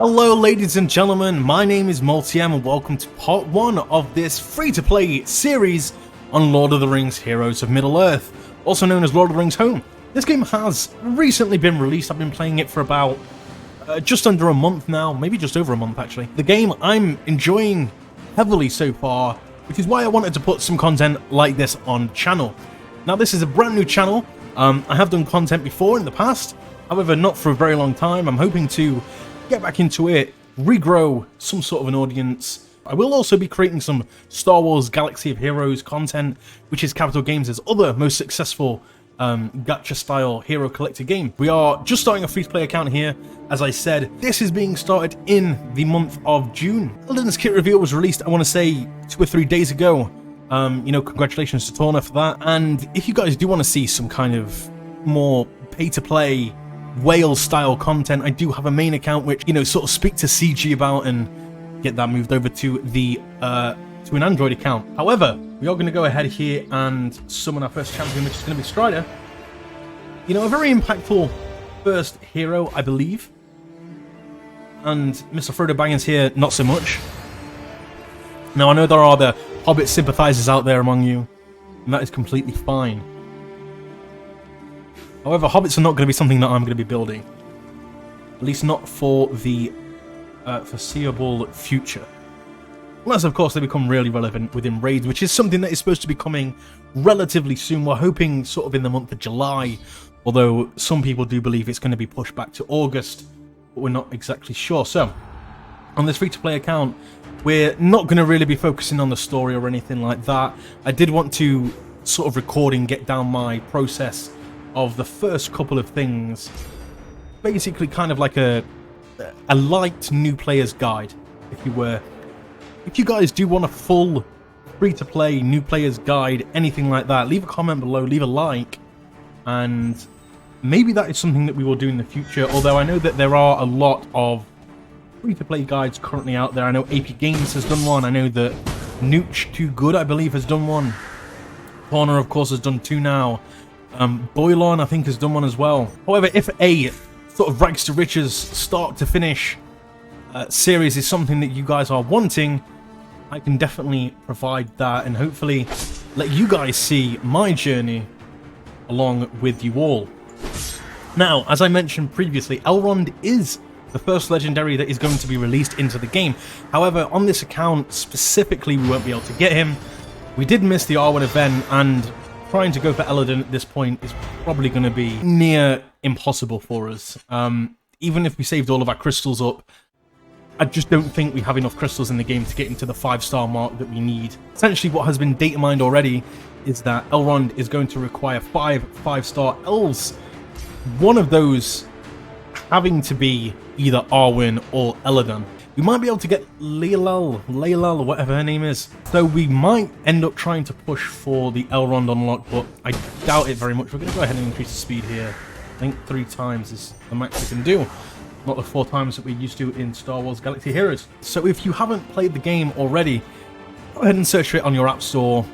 Hello ladies and gentlemen, my name is MoleTM and welcome to part 1 of this free-to-play series on Lord of the Rings Heroes of Middle-earth, also known as Lord of the Rings HoME. This game has recently been released. I've been playing it for about just under a month now, maybe just over a month actually. The game I'm enjoying heavily so far, which is why I wanted to put some content like this on channel. Now this is a brand new channel. I have done content before in the past, however not for a very long time. I'm hoping to get back into it, regrow some sort of an audience. I will also be creating some Star Wars Galaxy of Heroes content, which is APGains' other most successful gacha style hero collector game. We are just starting a free-to-play account here. As I said, this is being started in the month of June. Elden's kit reveal was released, I want to say 2 or 3 days ago. Congratulations to Tauna for that. And if you guys do want to see some kind of more pay-to-play whale style content, I do have a main account which, sort of speak to CG about and get that moved over to the to an Android account. However, we are going to go ahead here and summon our first champion, which is going to be Strider. A very impactful first hero, I believe. And Mr. Frodo Baggins here, not so much. Now, I know there are the Hobbit sympathizers out there among you, and that is completely fine. However, hobbits are not going to be something that I'm going to be building. At least not for the foreseeable future. Unless, of course, they become really relevant within raids, which is something that is supposed to be coming relatively soon. We're hoping sort of in the month of July, although some people do believe it's going to be pushed back to August, but we're not exactly sure. So, on this free-to-play account, we're not going to really be focusing on the story or anything like that. I did want to sort of record and get down my process of the first couple of things, basically kind of like a light new player's guide, if you were. If you guys do want a full free-to-play new player's guide, anything like that, leave a comment below, leave a like, and maybe that is something that we will do in the future, although I know that there are a lot of free-to-play guides currently out there. I know APGains has done one, I know that Nooch Too Good, I believe, has done one. Tauna, of course, has done 2 now. Boilon, I think, has done one as well. However, if a sort of rags to riches, start to finish series is something that you guys are wanting, I can definitely provide that and hopefully let you guys see my journey along with you all. Now, as I mentioned previously, Elrond is the first legendary that is going to be released into the game. However, on this account specifically, we won't be able to get him. We did miss the R1 event, and trying to go for Eladin at this point is probably going to be near impossible for us. Even if we saved all of our crystals up, I just don't think we have enough crystals in the game to get into the 5-star mark that we need. Essentially, what has been data mined already is that Elrond is going to require 5 5-star elves. One of those having to be either Arwen or Eladin. We might be able to get Leilal, or whatever her name is. So we might end up trying to push for the Elrond unlock, but I doubt it very much. We're going to go ahead and increase the speed here. I think 3 times is the max we can do. Not the 4 times that we used to in Star Wars Galaxy Heroes. So if you haven't played the game already, go ahead and search for it on your app store,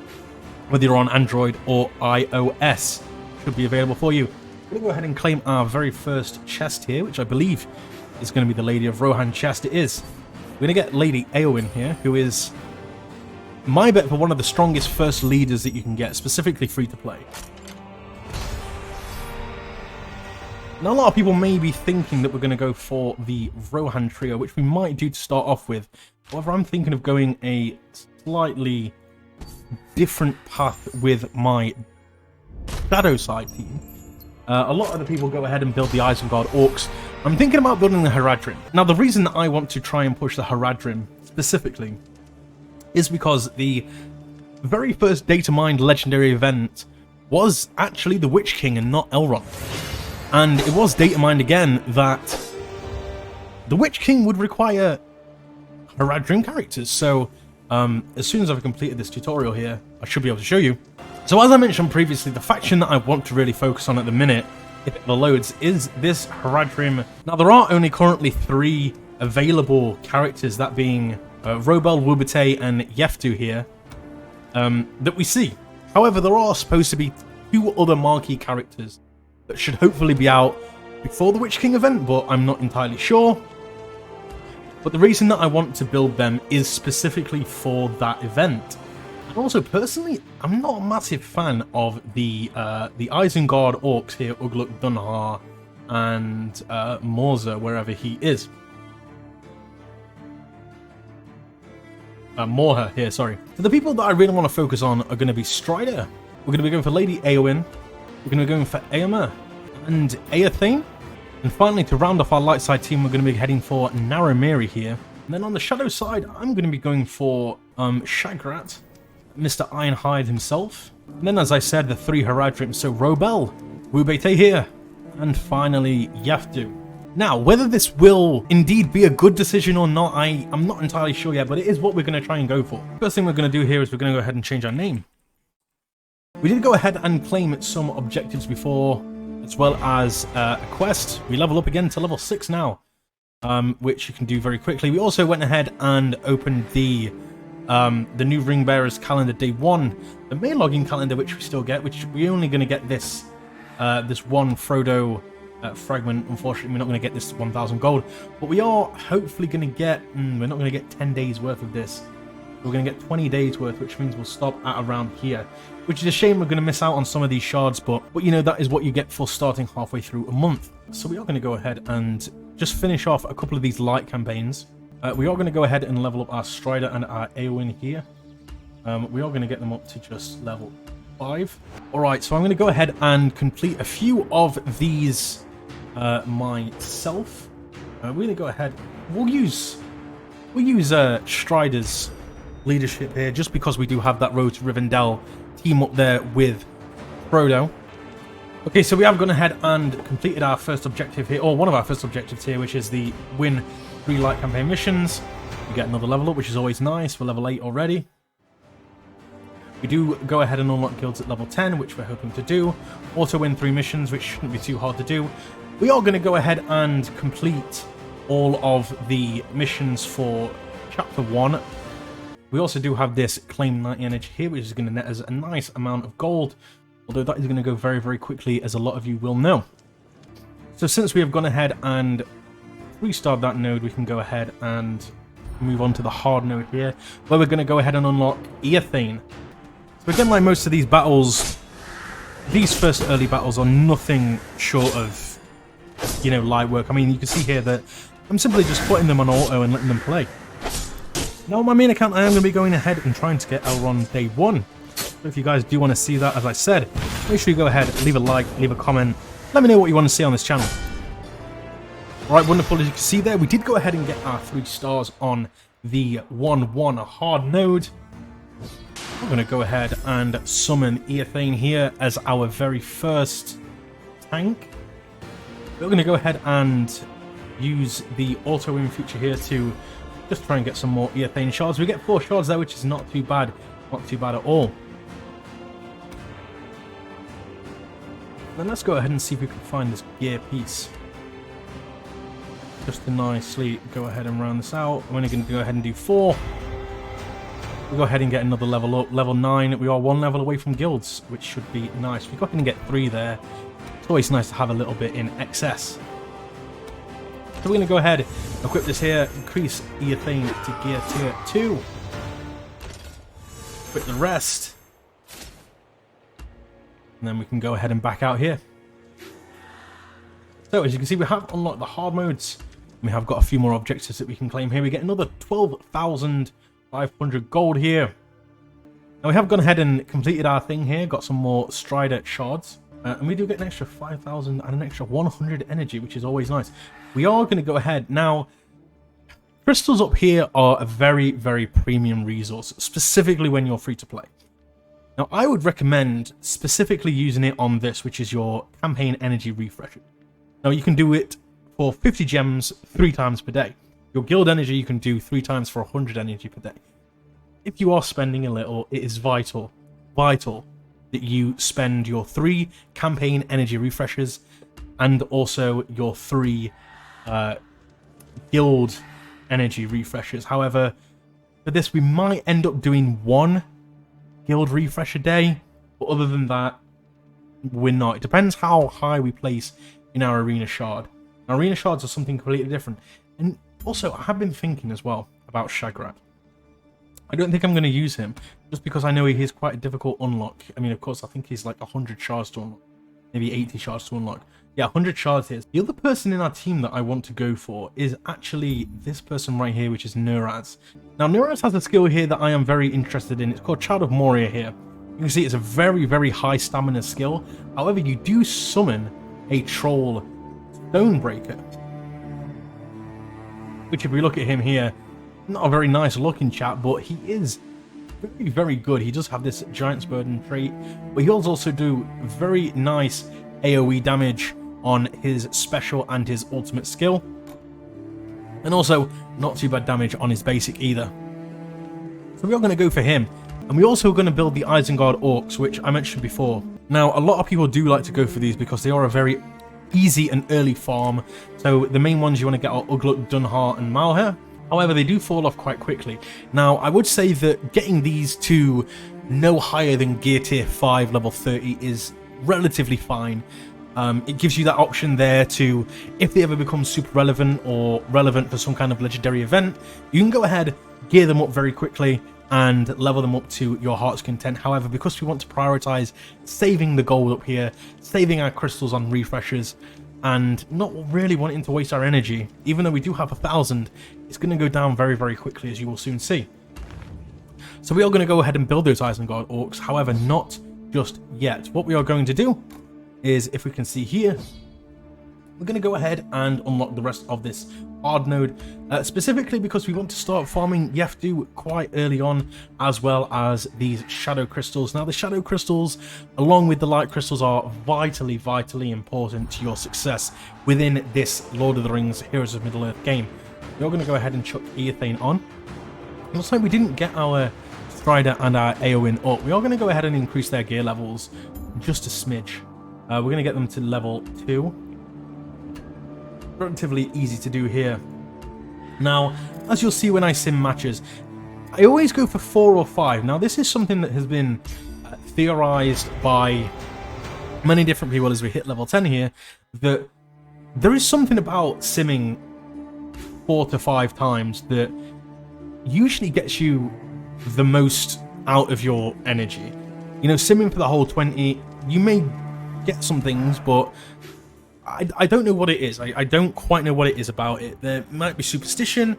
whether you're on Android or iOS. It should be available for you. We're going to go ahead and claim our very first chest here, which I believe is going to be the Lady of Rohan chest. It is. We're going to get Lady Eowyn here, who is my bet for one of the strongest first leaders that you can get, specifically free to play. Now, a lot of people may be thinking that we're going to go for the Rohan trio, which we might do to start off with. However, I'm thinking of going a slightly different path with my Shadow side team. A lot of the people go ahead and build the Isengard Orcs. I'm thinking about building the Haradrim. Now, the reason that I want to try and push the Haradrim specifically is because the very first data mined legendary event was actually the Witch King and not Elrond. And it was data mined again that the Witch King would require Haradrim characters. So as soon as I've completed this tutorial here, I should be able to show you. So as I mentioned previously, the faction that I want to really focus on at the minute, if it loads, is this Haradrim. Now, there are only currently 3 available characters, that being Robel, Wubate, and Yeftu here, that we see. However, there are supposed to be 2 other marquee characters that should hopefully be out before the Witch King event, but I'm not entirely sure. But the reason that I want to build them is specifically for that event. And also, personally, I'm not a massive fan of the Isengard orcs here, Ugluk Dunhar, and Morza, wherever he is. Morha here, sorry. So the people that I really want to focus on are going to be Strider. We're going to be going for Lady Eowyn. We're going to be going for Eomer and Eothane. And finally, to round off our light side team, we're going to be heading for Narumiri here. And then on the shadow side, I'm going to be going for Shagrat, Mr. Ironhide himself. And then, as I said, the 3 Haradrim, so Robel, Wubete here, and finally Yaftu. Now, whether this will indeed be a good decision or not, I'm not entirely sure yet, but it is what we're going to try and go for. First thing we're going to do here is we're going to go ahead and change our name. We did go ahead and claim some objectives before, as well as a quest. We level up again to level 6 now, which you can do very quickly. We also went ahead and opened the new Ring Bearers calendar day 1, the main login calendar, which we still get, which we're only going to get this one Frodo fragment. Unfortunately, we're not going to get this 1,000 gold, but we are hopefully going to get, we're not going to get 10 days worth of this. We're going to get 20 days worth, which means we'll stop at around here, which is a shame. We're going to miss out on some of these shards, but you know, that is what you get for starting halfway through a month. So we are going to go ahead and just finish off a couple of these light campaigns. We are going to go ahead and level up our Strider and our Eowyn here. We are going to get them up to just level 5. Alright, so I'm going to go ahead and complete a few of these myself. We're going to go ahead, we'll use Strider's leadership here, just because we do have that Road to Rivendell team up there with Frodo. Okay, so we have gone ahead and completed our first objective here, or one of our first objectives here, which is the win 3 light campaign missions. We get another level up, which is always nice. We're level 8 already. We do go ahead and unlock guilds at level 10, which we're hoping to do. Also win 3 missions, which shouldn't be too hard to do. We are going to go ahead and complete all of the missions for Chapter 1. We also do have this Claim 90 Energy here, which is going to net us a nice amount of gold, although that is going to go very, very quickly, as a lot of you will know. So since we have gone ahead and restarted that node, we can go ahead and move on to the hard node here, where we're going to go ahead and unlock Eothane. So again, like most of these battles, these first early battles are nothing short of, you know, light work. I mean, you can see here that I'm simply just putting them on auto and letting them play. Now on my main account, I am going to be going ahead and trying to get Elrond day 1. So if you guys do want to see that, as I said, make sure you go ahead, leave a like, leave a comment, let me know what you want to see on this channel. Alright, wonderful. As you can see there, we did go ahead and get our 3 stars on the 1-1 hard node. We're going to go ahead and summon Eothane here as our very first tank. We're going to go ahead and use the auto-win feature here to just try and get some more Eothane shards. We get 4 shards there, which is not too bad. Not too bad at all. Then let's go ahead and see if we can find this gear piece. Just to nicely go ahead and round this out. I'm only going to go ahead and do 4. We'll go ahead and get another level up. Level 9. We are 1 level away from guilds, which should be nice. We go ahead and get 3 there. It's always nice to have a little bit in excess. So we're going to go ahead, equip this here, increase Eothane to gear tier 2. Equip the rest. And then we can go ahead and back out here. So as you can see, we have unlocked the hard modes. We have got a few more objectives that we can claim here. We get another 12,500 gold here. Now we have gone ahead and completed our thing here. Got some more Strider shards. And we do get an extra 5,000 and an extra 100 energy, which is always nice. We are going to go ahead. Now, crystals up here are a very, very premium resource, specifically when you're free to play. Now, I would recommend specifically using it on this, which is your campaign energy refresher. Now, you can do it for 50 gems 3 times per day. Your guild energy you can do 3 times for 100 energy per day. If you are spending a little, it is vital that you spend your 3 campaign energy refreshers and also your 3 guild energy refreshers. However, for this we might end up doing 1 guild refresh a day, but other than that, we're not. It depends how high we place in our arena shard. Our arena shards are something completely different, and Also, I have been thinking as well about Shagrat. I don't think I'm going to use him, just because I know he is quite a difficult unlock. I mean, of course, I think he's like 100 shards to unlock. Maybe 80 shards to unlock. Yeah, 100 shards here. The other person in our team that I want to go for is actually this person right here, which is Nuraz. Now, Nuraz has a skill here that I am very interested in. It's called Child of Moria here. You can see it's a very, very high stamina skill. However, you do summon a troll Stonebreaker, which, if we look at him here, not a very nice looking chap, but he is very, very good. He does have this Giant's Burden trait, but he also do very nice AoE damage on his special and his ultimate skill, and also not too bad damage on his basic either. So we are going to go for him, and we're also going to build the Isengard Orcs, which I mentioned before. Now, a lot of people do like to go for these because they are a very easy and early farm. So the main ones you want to get are Ugluk, Dunhar, and Malher. However, they do fall off quite quickly. Now, I would say that getting these to no higher than Gear Tier 5 level 30 is relatively fine. It gives you that option there to, if they ever become super relevant or relevant for some kind of legendary event, you can go ahead, gear them up very quickly, and level them up to your heart's content. However, because we want to prioritize saving the gold up here, saving our crystals on refreshers, and not really wanting to waste our energy, even though we do have 1,000, it's going to go down very, very quickly, as you will soon see. So we are going to go ahead and build those Isengard Orcs, however, not just yet. What we are going to do is, if we can see here, we're going to go ahead and unlock the rest of this hard node, specifically because we want to start farming Yeftu quite early on, as well as these shadow crystals. Now, the shadow crystals, along with the light crystals, are vitally, vitally important to your success within this Lord of the Rings Heroes of Middle-earth game. We're going to go ahead and chuck Eothane on. It looks like we didn't get our Strider and our Eowyn up. We are going to go ahead and increase their gear levels just a smidge. We're going to get them to level 2. Relatively easy to do here. Now, as you'll see when I sim matches, I always go for 4 or 5. Now, this is something that has been theorized by many different people as we hit level 10 here, that there is something about simming 4 to 5 times that usually gets you the most out of your energy. You know, simming for the whole 20, you may get some things, but I don't know what it is. I don't quite know what it is about it. There might be superstition,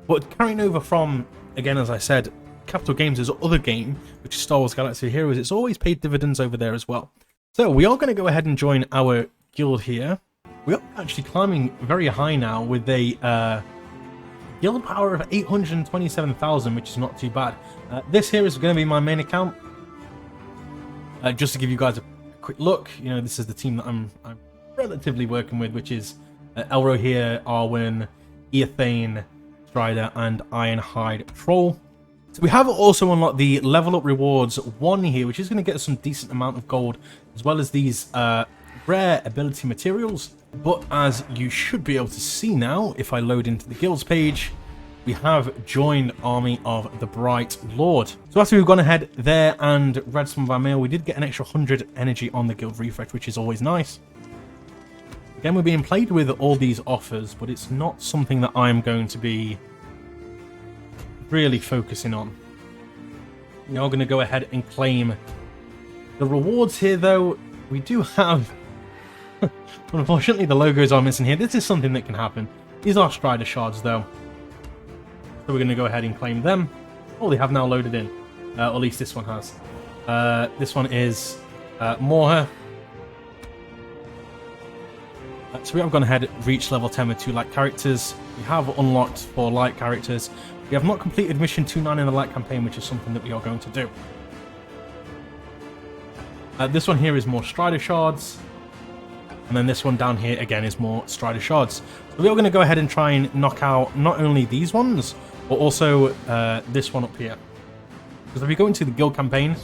but carrying over from, again, as I said, Capital Games' other game, which is Star Wars Galaxy of Heroes, it's always paid dividends over there as well. So we are going to go ahead and join our guild here. We are actually climbing very high now with a guild power of 827,000, which is not too bad. This here is going to be my main account. Just to give you guys a quick look, you know, this is the team that I'm relatively working with, which is Elro here, Arwen, Eothane, Strider, and Ironhide Troll. So we have also unlocked the level up rewards 1 here, which is going to get us some decent amount of gold, as well as these rare ability materials. But as you should be able to see now, if I load into the guilds page, we have joined Army of the Bright Lord. So after we've gone ahead there and read some of our mail, we did get an extra 100 energy on the guild refresh, which is always nice. Again, we're being played with all these offers, but it's not something that I'm going to be really focusing on. We are going to go ahead and claim the rewards here, though. We do have... Unfortunately, the logos are missing here. This is something that can happen. These are Strider shards, though. So we're going to go ahead and claim them. Oh, they have now loaded in. Or at least this one has. This one is Morha. So we have gone ahead and reached level 10 with 2 light characters. We have unlocked 4 light characters. We have not completed mission 2.9 in the light campaign, which is something that we are going to do. This one here is more Strider shards. And then this one down here, again, is more Strider shards. So we are going to go ahead and try and knock out not only these ones, but also this one up here. Because if we go into the guild campaign,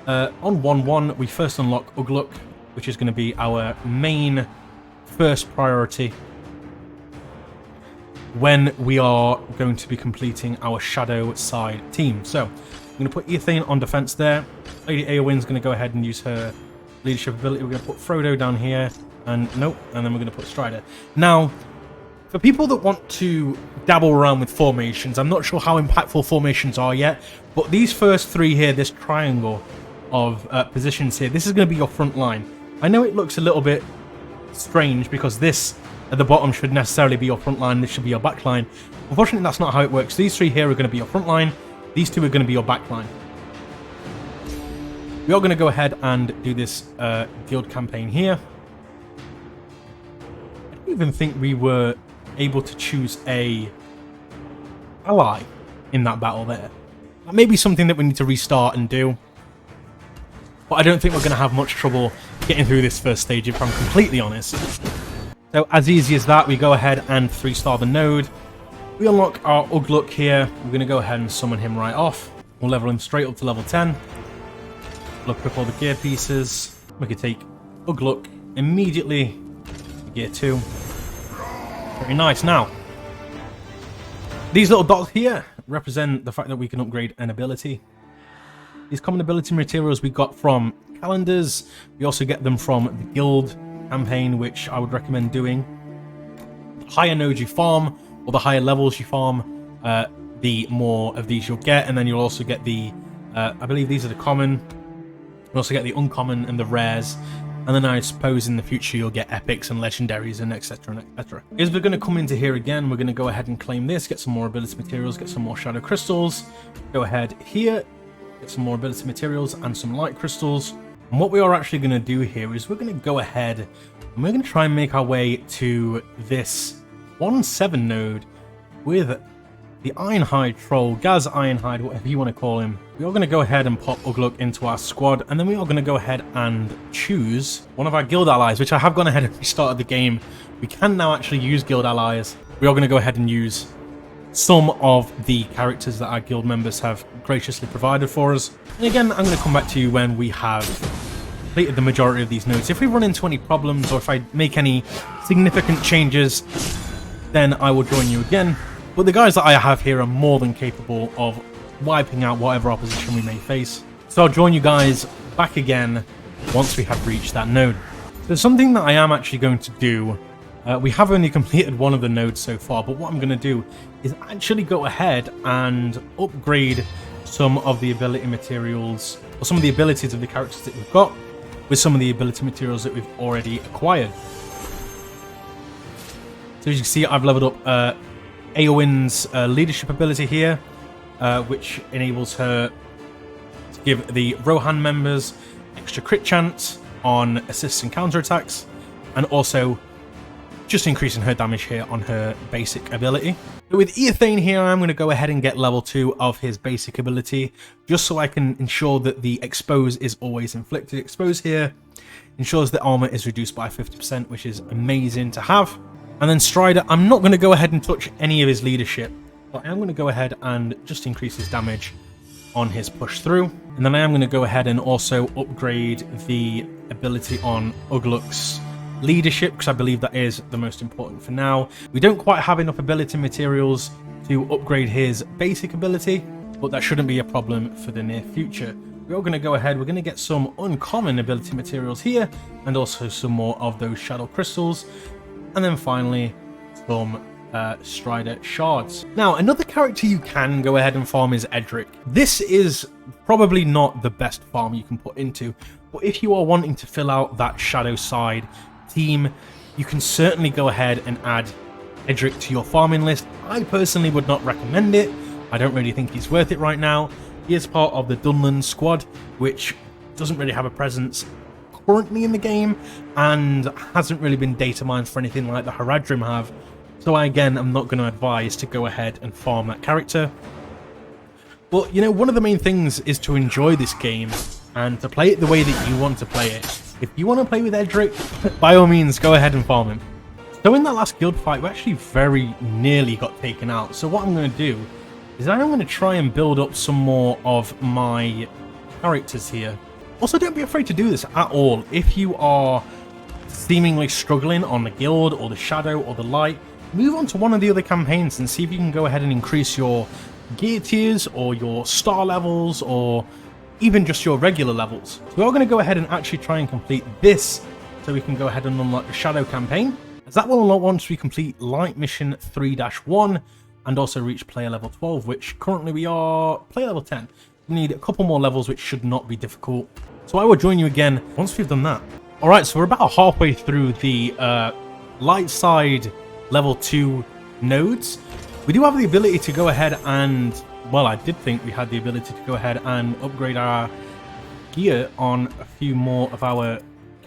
on 1.1, we first unlock Ugluk, which is going to be our main first priority when we are going to be completing our shadow side team. So I'm going to put Eothane on defense there. Lady Eowyn's going to go ahead and use her leadership ability. We're going to put Frodo down here, and nope, and then we're going to put Strider. Now, For people that want to dabble around with formations, I'm not sure how impactful formations are yet, but these first three here, this triangle of positions here, this is going to be your front line. I know it looks a little bit strange because this at the bottom should necessarily be your front line, this should be your back line. Unfortunately, that's not how it works. These three here are going to be your front line, these two are going to be your back line. We are going to go ahead and do this guild campaign here. I don't even think we were able to choose a ally in that battle there. That may be something that we need to restart and do. But I don't think we're going to have much trouble getting through this first stage, if I'm completely honest. So as easy as that, we go ahead and 3-star the node. We unlock our Ugluk here. We're going to go ahead and summon him right off. We'll level him straight up to level 10. Look up all the gear pieces. We could take Ugluk immediately to gear 2. Very nice. Now, these little dots here represent the fact that we can upgrade an ability. These common ability materials we got from calendars. We also get them from the guild campaign, which I would recommend doing. The higher nodes you farm, or the higher levels you farm, the more of these you'll get, and then you'll also get the, I believe these are the common. You'll also get the uncommon and the rares, and then I suppose in the future you'll get epics and legendaries and etc and etc. As we're going to come into here again, we're going to go ahead and claim this, get some more ability materials, get some more shadow crystals. Go ahead here, get some more ability materials and some light crystals. And what we are actually going to do here is we're going to go ahead and we're going to try and make our way to this 1-7 node with the Ironhide Troll, Gaz Ironhide, whatever you want to call him. We are going to go ahead and pop Ugluk into our squad, and then we are going to go ahead and choose one of our guild allies, which I have gone ahead and restarted the game. We can now actually use guild allies. We are going to go ahead and use some of the characters that our guild members have graciously provided for us. And again, I'm going to come back to you when we have completed the majority of these nodes. If we run into any problems or if I make any significant changes, then I will join you again. But the guys that I have here are more than capable of wiping out whatever opposition we may face. So I'll join you guys back again once we have reached that node. There's something that I am actually going to do. We have only completed one of the nodes so far, but what I'm going to do is actually go ahead and upgrade some of the ability materials, or some of the abilities of the characters that we've got, with some of the ability materials that we've already acquired. So as you can see, I've leveled up Eowyn's leadership ability here, which enables her to give the Rohan members extra crit chance on assists and counterattacks, and also just increasing her damage here on her basic ability. But with Eothane here, I'm going to go ahead and get level 2 of his basic ability, just so I can ensure that the expose is always inflicted. Expose here ensures that armor is reduced by 50%, which is amazing to have. And then Strider, I'm not going to go ahead and touch any of his leadership, but I am going to go ahead and just increase his damage on his push through. And then I am going to go ahead and also upgrade the ability on Ugluk's leadership, because I believe that is the most important for now. We don't quite have enough ability materials to upgrade his basic ability, but that shouldn't be a problem for the near future. We're going to go ahead, we're going to get some uncommon ability materials here, and also some more of those shadow crystals. And then finally, some Strider shards. Now, another character you can go ahead and farm is Edric. This is probably not the best farm you can put into, but if you are wanting to fill out that shadow side team, you can certainly go ahead and add Edric to your farming list. I personally would not recommend it. I don't really think he's worth it right now. He is part of the Dunland squad, which doesn't really have a presence currently in the game and hasn't really been data mined for anything like the Haradrim have. So again, I'm not going to advise to go ahead and farm that character. But you know, one of the main things is to enjoy this game and to play it the way that you want to play it. If you want to play with Edric, by all means go ahead and farm him. So in that last guild fight, we actually very nearly got taken out. So what I'm going to do is I'm going to try and build up some more of my characters here. Also, don't be afraid to do this at all. If you are seemingly struggling on the guild or the shadow or the light, move on to one of the other campaigns and see if you can go ahead and increase your gear tiers or your star levels or even just your regular levels. So we're going to go ahead and actually try and complete this so we can go ahead and unlock the shadow campaign. as that will unlock once we complete Light Mission 3-1 and also reach player level 12, which currently we are player level 10. We need a couple more levels, which should not be difficult. So I will join you again once we've done that. Alright, so we're about halfway through the light side level 2 nodes. We do have the ability to go ahead and, well, I did think we had the ability to go ahead and upgrade our gear on a few more of our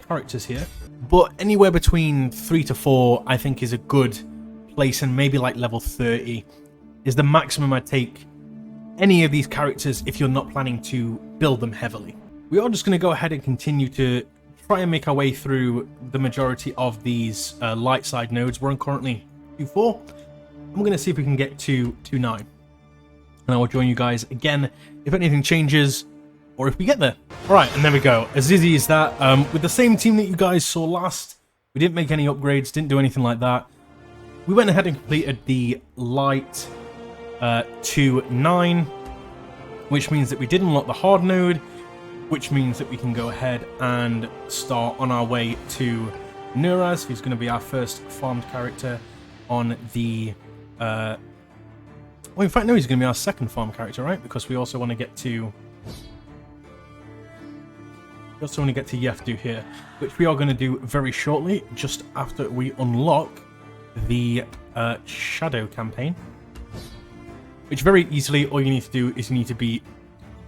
characters here. But anywhere between 3 to 4, I think, is a good place, and maybe like level 30 is the maximum I'd take any of these characters if you're not planning to build them heavily. We are just going to go ahead and continue to try and make our way through the majority of these light side nodes. We're on currently 2-4. I'm going to see if we can get to 2-9. And I will join you guys again if anything changes or if we get there. Alright, and there we go. As easy as that. With the same team that you guys saw last, we didn't make any upgrades, didn't do anything like that. We went ahead and completed the light 2-9, which means that we did unlock the hard node, which means that we can go ahead and start on our way to Nuraz, who's going to be our first farmed character on the... well, in fact, no, he's going to be our second farm character, right? Because we also want to get to... We also want to get to Yefdu here, which we are going to do very shortly, just after we unlock the Shadow campaign. Which very easily, all you need to do is you need to beat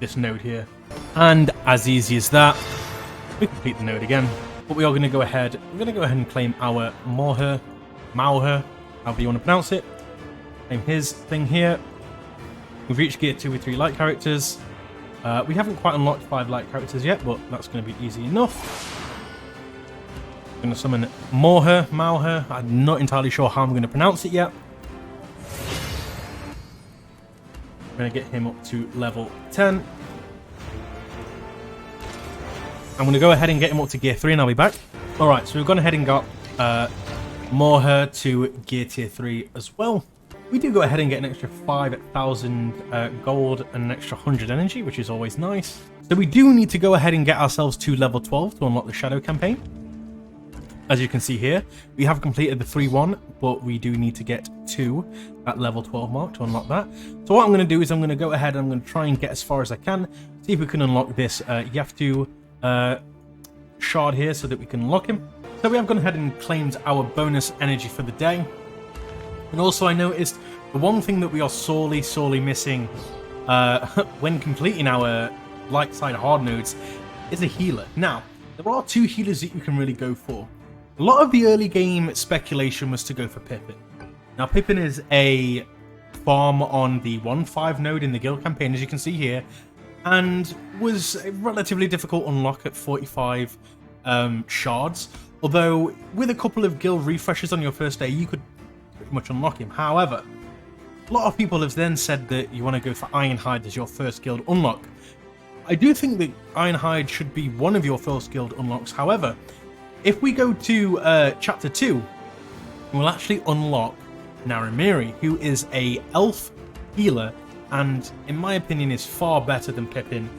this node here. And as easy as that, we complete the node again. But we are going to go ahead, and claim our Mauher, however you want to pronounce it. Claim his thing here. We've reached gear 2 with 3 light characters. We haven't quite unlocked 5 light characters yet, but that's going to be easy enough. I'm going to summon Mauher. I'm not entirely sure how I'm going to pronounce it yet. I'm going to get him up to level 10. I'm going to go ahead and get him up to gear 3 and I'll be back. Alright, so we've gone ahead and got Mauher to gear tier 3 as well. We do go ahead and get an extra 5,000 gold and an extra 100 energy, which is always nice. So we do need to go ahead and get ourselves to level 12 to unlock the Shadow campaign. As you can see here, we have completed the 3-1, but we do need to get to that level 12 mark to unlock that. So what I'm going to do is I'm going to go ahead and I'm going to try and get as far as I can, see if we can unlock this Yefdu shard here so that we can unlock him. So we have gone ahead and claimed our bonus energy for the day. And also I noticed the one thing that we are sorely missing when completing our light side hard nodes is a healer. Now, there are 2 healers that you can really go for. A lot of the early game speculation was to go for Pippin. Now, Pippin is a farm on the 1-5 node in the guild campaign, as you can see here, and was a relatively difficult unlock at 45 shards. Although, with a couple of guild refreshes on your first day, you could pretty much unlock him. However, a lot of people have then said that you want to go for Ironhide as your first guild unlock. I do think that Ironhide should be one of your first guild unlocks. However, if we go to Chapter 2, we'll actually unlock Naramiri, who is a elf healer, and in my opinion is far better than Pippin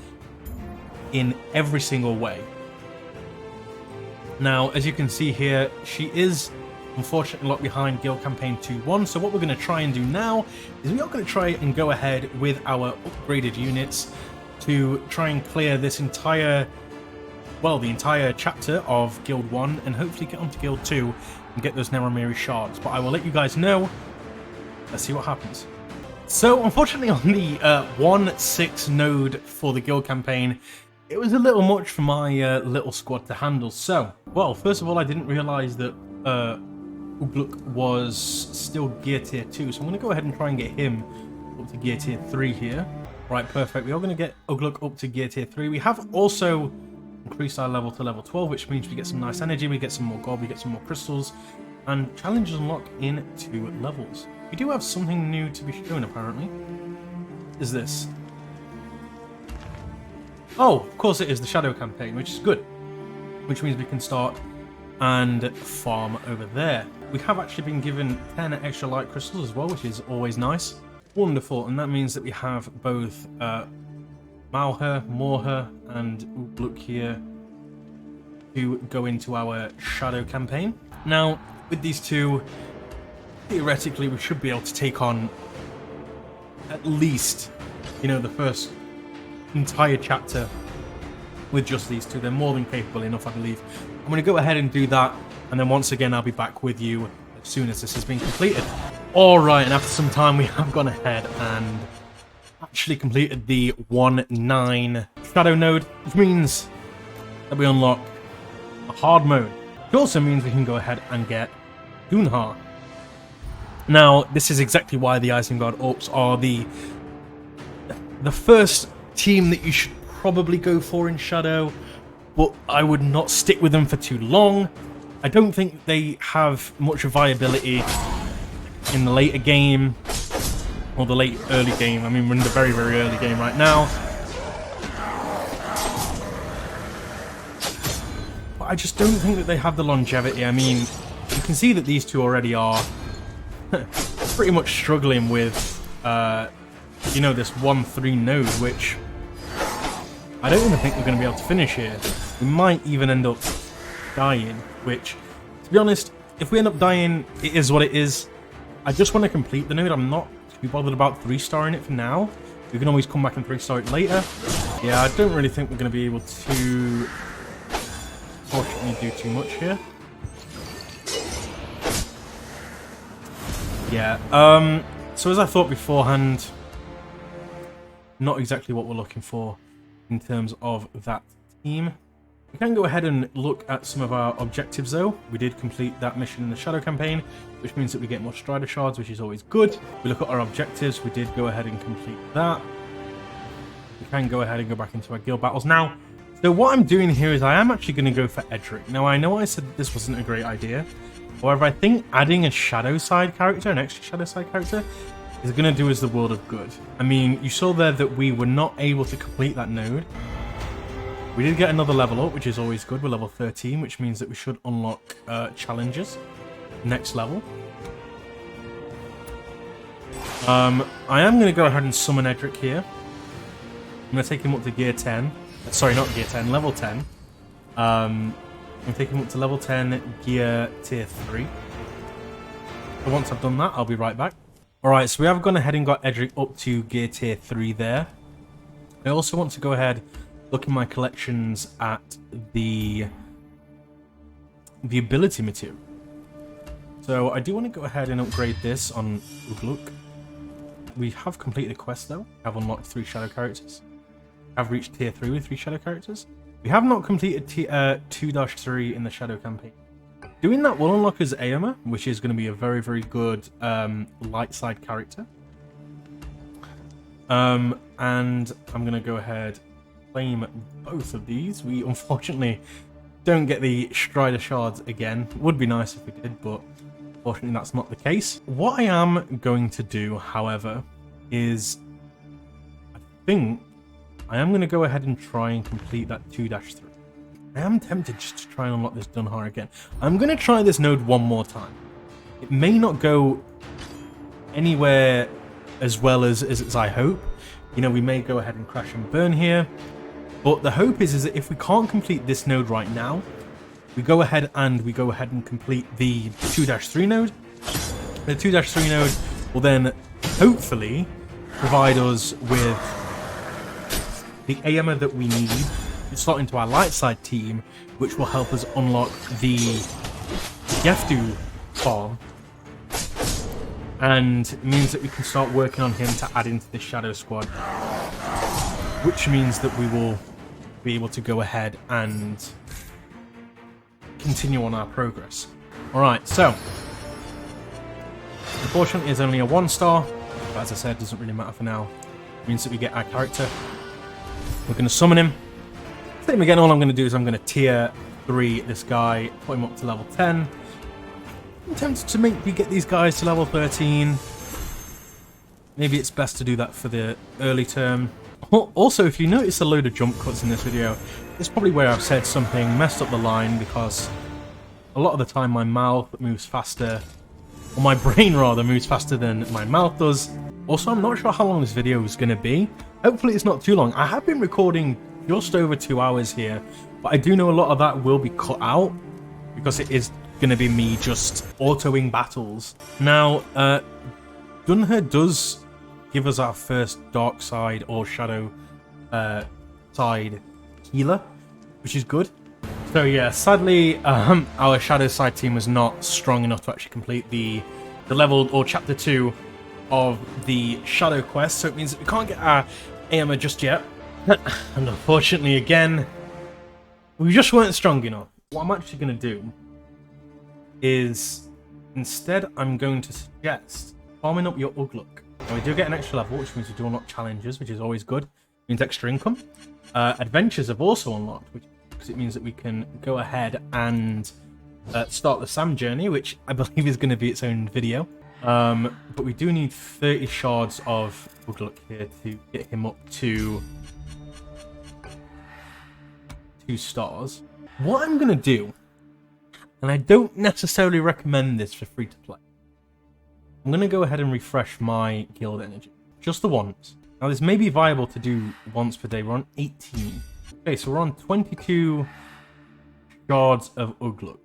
in every single way. Now, as you can see here, she is unfortunately locked behind Guild Campaign 2-1, so what we're going to try and do now is we are going to try and go ahead with our upgraded units to try and clear this entire, well, the entire chapter of Guild 1 and hopefully get onto Guild 2 and get those Naramiri shards. But I will let you guys know. Let's see what happens. So, unfortunately, on the 1-6 node for the Guild campaign, it was a little much for my little squad to handle. So, well, first of all, I didn't realize that Ugluk was still gear tier 2, so I'm going to go ahead and try and get him up to gear tier 3 here. Right, perfect. We are going to get Ugluk up to gear tier 3. We have also increased our level to level 12, which means we get some nice energy, we get some more gold, we get some more crystals, and challenges unlock in 2 levels. We do have something new to be shown, apparently. Is this? Oh, of course it is the Shadow campaign, which is good. Which means we can start and farm over there. We have actually been given 10 extra light crystals as well, which is always nice. Wonderful, and that means that we have both Morher, and Ugluk here to go into our Shadow campaign. Now, with these two, theoretically, we should be able to take on at least, you know, the first entire chapter with just these two. They're more than capable enough, I believe. I'm going to go ahead and do that, and then once again, I'll be back with you as soon as this has been completed. Alright, and after some time, we have gone ahead and actually completed the 1-9 shadow node, which means that we unlock a hard mode. It also means we can go ahead and get Dunhar. Now, this is exactly why the Isengard Orcs are the first team that you should probably go for in Shadow, but I would not stick with them for too long. I don't think they have much viability in the later game, or the late early game. I mean, we're in the very, very early game right now. But I just don't think that they have the longevity. I mean, you can see that these two already are pretty much struggling with, you know, this 1-3 node, which I don't even think we're going to be able to finish here. We might even end up dying, which, to be honest, if we end up dying, it is what it is. I just want to complete the node. I'm not too bothered about 3-starring it for now. We can always come back and 3-star it later. Yeah, I don't really think we're going to be able to, fortunately, do too much here. Yeah, so as I thought beforehand, not exactly what we're looking for in terms of that team. We can go ahead and look at some of our objectives though. We did complete that mission in the Shadow campaign, which means that we get more Strider Shards, which is always good. We look at our objectives, we did go ahead and complete that. We can go ahead and go back into our guild battles. Now, so what I'm doing here is I am actually going to go for Edric. Now, I know I said this wasn't a great idea. However, I think adding a Shadow side character, an extra Shadow side character, is going to do us the world of good. I mean, you saw there that we were not able to complete that node. We did get another level up, which is always good. We're level 13, which means that we should unlock challenges next level. I am going to go ahead and summon Edric here. I'm going to take him up to gear 10. Sorry, not gear 10, level 10. I'm going to take him up to level 10, gear tier 3. So once I've done that, I'll be right back. Alright, so we have gone ahead and got Edric up to gear tier 3 there. I also want to go ahead, look in my collections at the ability material. So I do want to go ahead and upgrade this on Ugluk. We have completed a quest though. We have unlocked 3 shadow characters. We have reached tier 3 with 3 shadow characters. We have not completed 2-3 in the Shadow campaign. Doing that will unlock us Aomer, which is going to be a very, very good light side character. And I'm going to go ahead and claim both of these. We unfortunately don't get the Strider Shards again. It would be nice if we did, but unfortunately that's not the case. What I am going to do, however, is I think I am going to go ahead and try and complete that 2-3. I am tempted just to try and unlock this Dunhar again. I'm going to try this node one more time. It may not go anywhere as well as I hope. You know, we may go ahead and crash and burn here. But the hope is that if we can't complete this node right now, we go ahead and complete the 2-3 node. The 2-3 node will then hopefully provide us with the Aomer that we need to slot into our light side team, which will help us unlock the Geftu farm, and means that we can start working on him to add into the Shadow squad, which means that we will be able to go ahead and continue on our progress. Alright, so unfortunately it's only a 1-star, but as I said, it doesn't really matter for now. It means that we get our character. We're going to summon him. Same again, all I'm going to do is I'm going to tier 3 this guy, put him up to level 10. I'm tempted to maybe get these guys to level 13. Maybe it's best to do that for the early term. Also, if you notice a load of jump cuts in this video, it's probably where I've said something, messed up the line, because a lot of the time my mouth moves faster, or my brain rather moves faster than my mouth does. Also, I'm not sure how long this video is going to be. Hopefully it's not too long. I have been recording just over 2 hours here, but I do know a lot of that will be cut out because it is going to be me just autoing battles. Now, Dunher does give us our first dark side or shadow side healer, which is good. So yeah, sadly, our shadow side team was not strong enough to actually complete the level or chapter 2 of the shadow quest, so it means that we can't get our AMA just yet. And unfortunately, again, we just weren't strong enough. What I'm actually going to do is, instead, I'm going to suggest farming up your Ugluk. Now, we do get an extra level, which means we do unlock challenges, which is always good. It means extra income. Adventures have also unlocked, because it means that we can go ahead and start the Sam journey, which I believe is going to be its own video. But we do need 30 shards of Ugluk here to get him up to 2 stars. What I'm going to do, and I don't necessarily recommend this for free to play, I'm going to go ahead and refresh my guild energy. Just the once. Now, this may be viable to do once per day. We're on 18. Okay, so we're on 22 shards of Ugluk.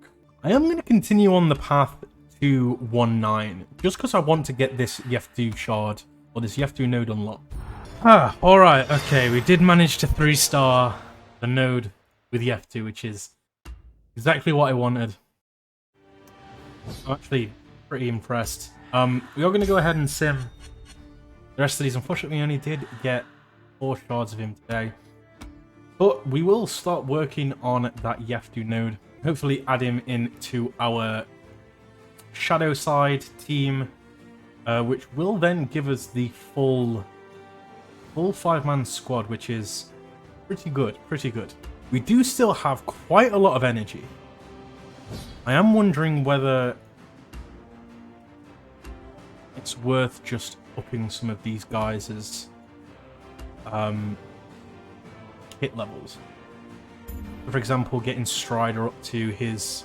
I am going to continue on the path to 1-9, just because I want to get this Yeftu shard, or this Yeftu node unlocked. Alright, okay, we did manage to 3-star the node with Yeftu, which is exactly what I wanted. I'm actually pretty impressed. We are going to go ahead and sim the rest of these. Unfortunately, we only did get 4 shards of him today. But we will start working on that Yeftu node. Hopefully add him into our shadow side team, which will then give us the full 5-man squad, which is pretty good, We do still have quite a lot of energy. I am wondering whether it's worth just upping some of these guys' hit levels. For example, getting Strider up to his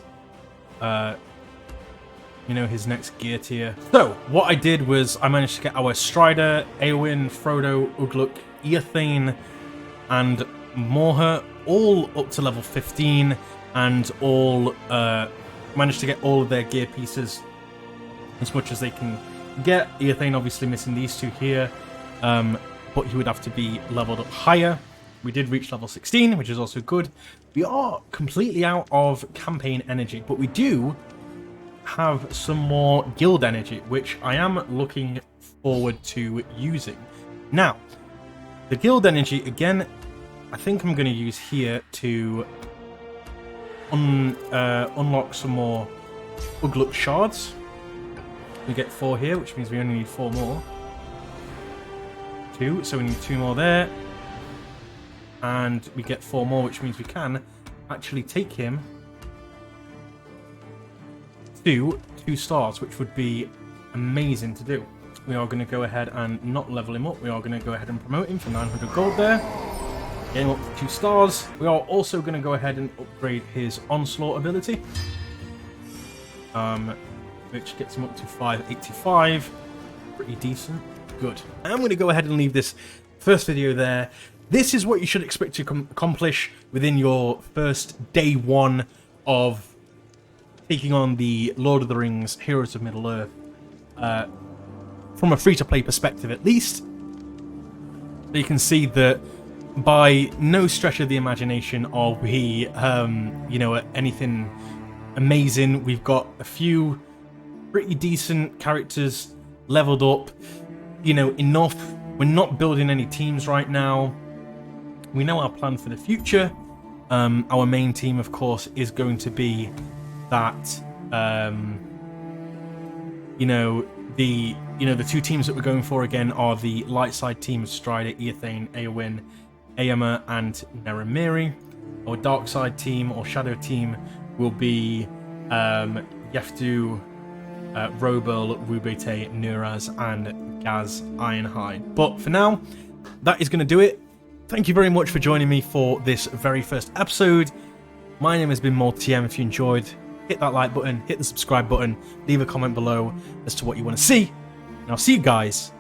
his next gear tier. So, what I did was I managed to get our Strider, Eowyn, Frodo, Ugluk, Eothane, and Morha all up to level 15, and all managed to get all of their gear pieces as much as they can get. Eothane obviously missing these 2 here, but he would have to be leveled up higher. We did reach level 16, which is also good. We are completely out of campaign energy, but we do have some more guild energy, which I am looking forward to using. Now, the guild energy, again, I think I'm going to use here to unlock some more Ugluk shards. We get 4 here, which means we only need 4 more. 2, so we need 2 more there. And we get 4 more, which means we can actually take him to 2 stars, which would be amazing to do. We are going to go ahead and not level him up. We are going to go ahead and promote him for 900 gold there. Get him up to 2 stars. We are also going to go ahead and upgrade his Onslaught ability, which gets him up to 585. Pretty decent. Good. I'm going to go ahead and leave this first video there. This is what you should expect to accomplish within your first day 1 of taking on the Lord of the Rings Heroes of Middle-earth, from a free-to-play perspective at least. So you can see that by no stretch of the imagination are we, anything amazing. We've got a few pretty decent characters leveled up, enough. We're not building any teams right now. We know our plan for the future. Our main team, of course, is going to be that, the 2 teams that we're going for again are the light side team of Strider, Eothane, Eowyn, Eomer, and Naramiri. Our dark side team or shadow team will be Yeftu, Robel, Rubete, Nuraz, and Gaz Ironhide. But for now, that is going to do it. Thank you very much for joining me for this very first episode. My name has been MoleTM. If you enjoyed, hit that like button, hit the subscribe button, leave a comment below as to what you want to see, and I'll see you guys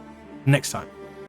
next time.